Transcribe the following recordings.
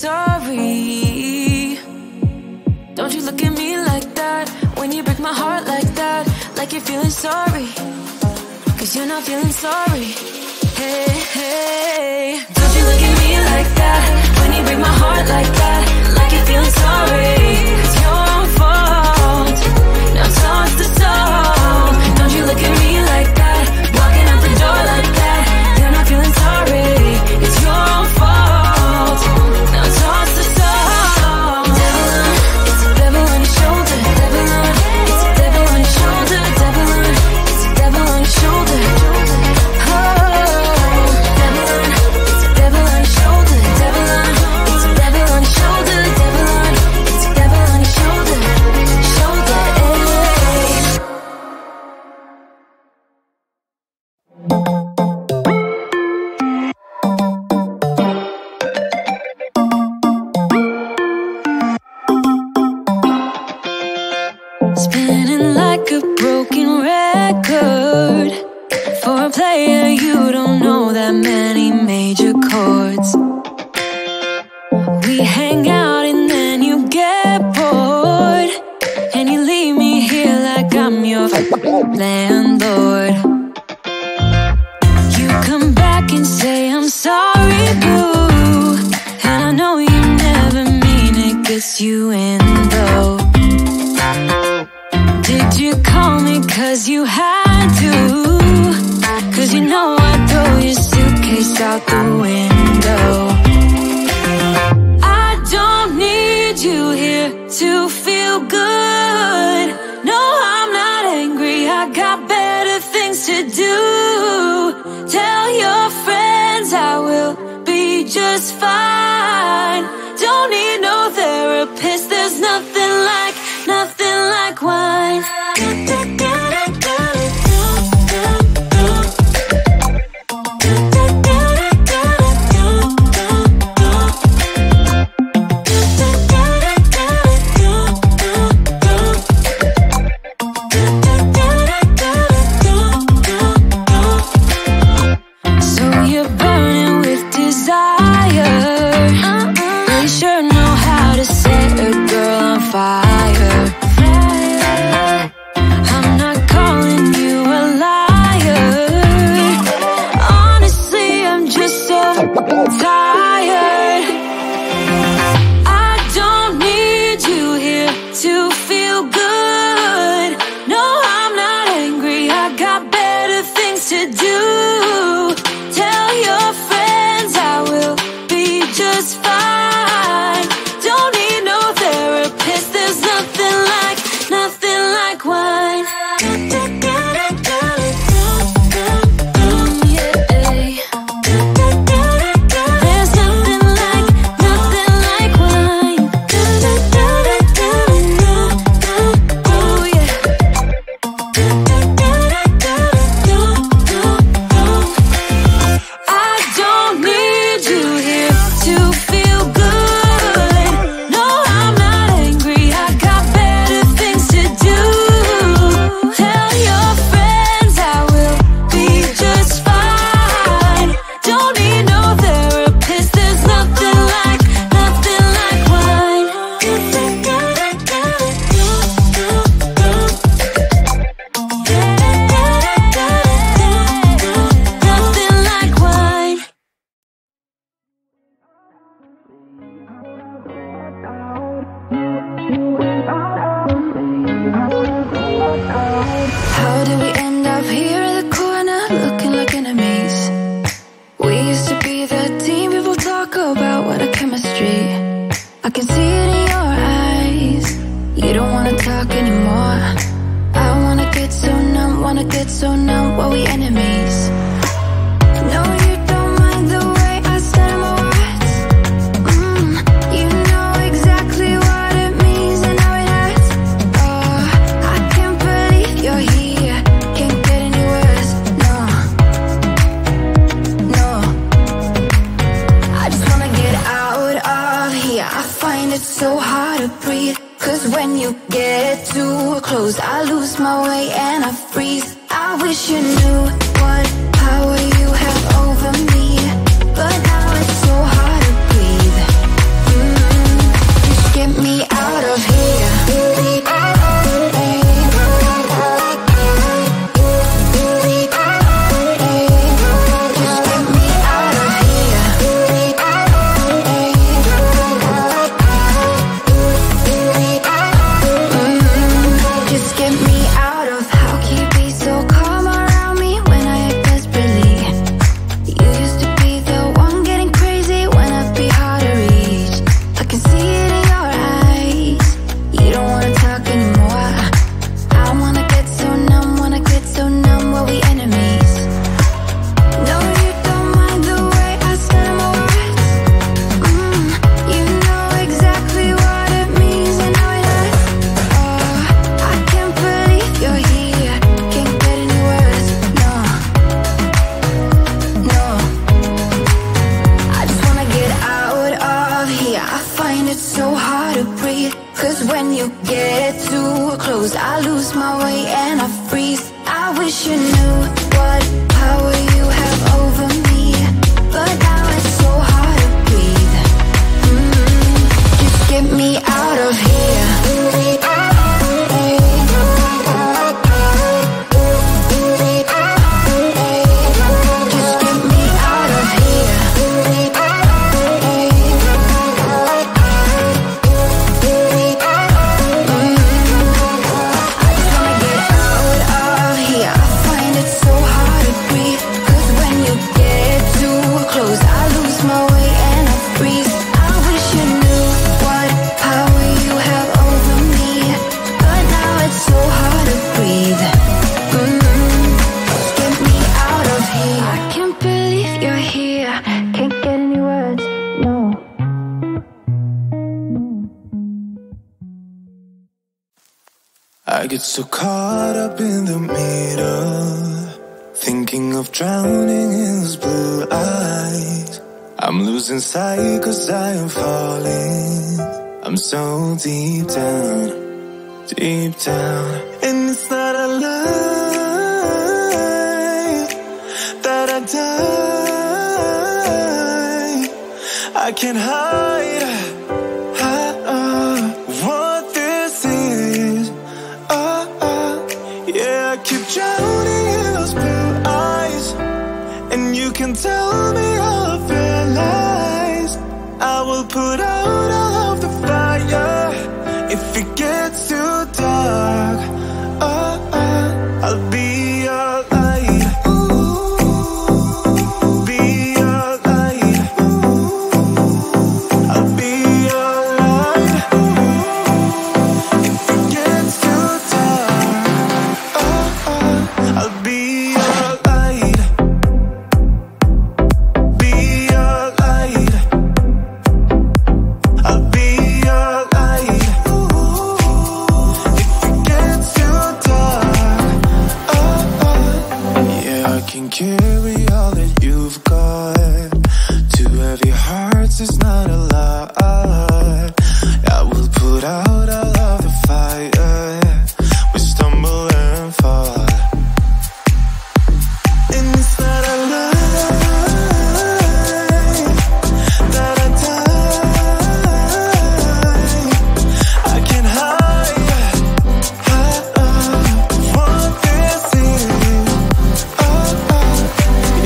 sorry. Don't you look at me like that when you break my heart like that, like you're feeling sorry, 'cause you're not feeling sorry. Hey, hey. Don't you look at me like that when you break my heart like that, like you're feeling sorry. It's your fault. Now toss the soul. Don't you look at me like that, walking out the door like that. You're not feeling sorry. It's your fault. Now toss the soul. Devil on, it's a devil on your shoulder. Devil on, it's a devil on your shoulder. Devil on, it's a devil on your shoulder. Oh, devil on, it's a devil on your shoulder. Devil on, it's a devil on your shoulder. Devil on, it's a devil on your shoulder. Shoulder, spinning like a broken record. For a player, you don't know that many major chords. We hang out and then you get bored, and you leave me here like I'm your landlord. You come back and say I'm sorry, boo, and I know you never mean it, gets you in though. Did you call me 'cause you had to? 'Cause you know I'd throw your suitcase out the window. I don't need you here to feel good. No, I'm not angry, I got better things to do. Tell your friends I will be just fine. Don't need no therapist, there's nothing like wine. So you're burning with desire. You sure know how to set a girl on fire. I'm not calling you a liar. Honestly, I'm just so tired. I don't need you here to feel good. No, I'm not angry, I got better things to do. Tell your friends I will be just fine. Don't need no therapist, there's nothing like wine. There's nothing like wine. Oh yeah. I don't need you here to feel good. No, I'm not angry, I got better things to do. Tell your friends I will be just fine. Don't need no therapist, there's nothing like wine. Nothing like wine. How did we end up here in the corner, looking like enemies? We used to be the team people talk about, what a chemistry. I can see it in your eyes. You don't wanna talk anymore. I wanna get so numb while we enemies. No, you don't mind the way I stutter my words. You know exactly what it means and how it hurts. Oh, I can't believe you're here. Can't get any worse. No. I just wanna get out of here. I find it so hard to breathe. 'Cause when you get too close, I lose my way and I freeze. I wish you knew what power you have over me, but now it's so hard to breathe. You find it so hard to breathe. Cause when you get too close, I lose my way and I freeze. I wish you knew what power you have over me, but now it's so hard to breathe. Just get me out of here. I get so caught up in the middle, thinking of drowning in those blue eyes. I'm losing sight cause I am falling. I'm so deep down, and it's not a lie that I die. I can't hide what this is. Yeah, I keep drowning in those blue eyes, and you can tell me all of your lies. I will put out all of the fire if it gets too dark. I'll be your light. Be your light. I'll be your light. If it gets too dark, I'll be your light. Be your light. I'll be your light. If it gets too dark, yeah, I can carry all that you've got. Two heavy hearts is not a lot. I will put out all of the fire. We stumble and fall, and it's not a lie that I die. I can't hide what this is.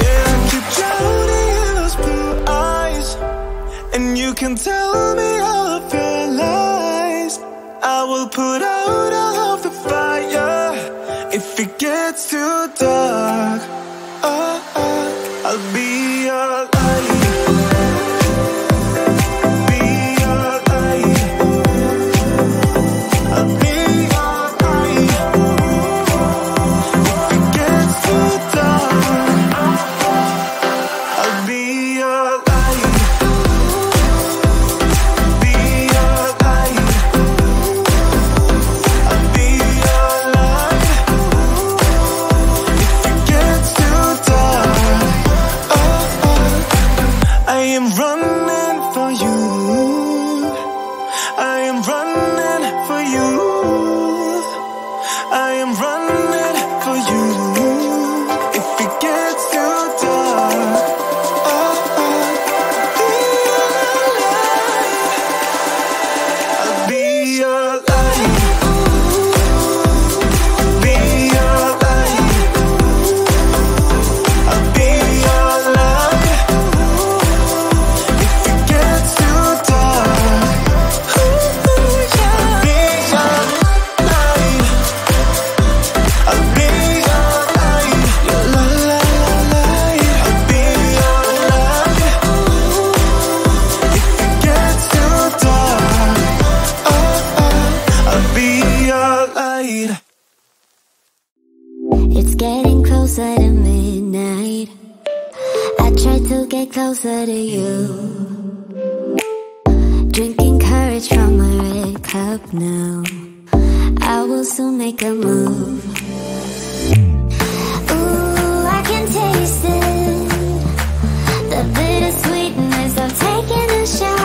Yeah, I keep drowning in those blue eyes, and you can tell me all of your lies. I will put out all of the fire if it gets too dark. I'll be your light. Be your light. I'll be your light. If it gets too dark, I'll be your light. Be your light. I'll be your light. If it gets too dark, I am running for you. I am running for you. I am running for you. If it gets too dark, I'll be your light. Be your light. I'll be your light. If it gets too dark, I'll be your light. I'll be your light. Your light. I'll be your light. If it gets too dark, I'll be your light. It's getting closer to midnight. I try to get closer to you. Drinking courage from a red cup now. I will soon make a move. Ooh, I can taste it. The bittersweetness of taking a shot.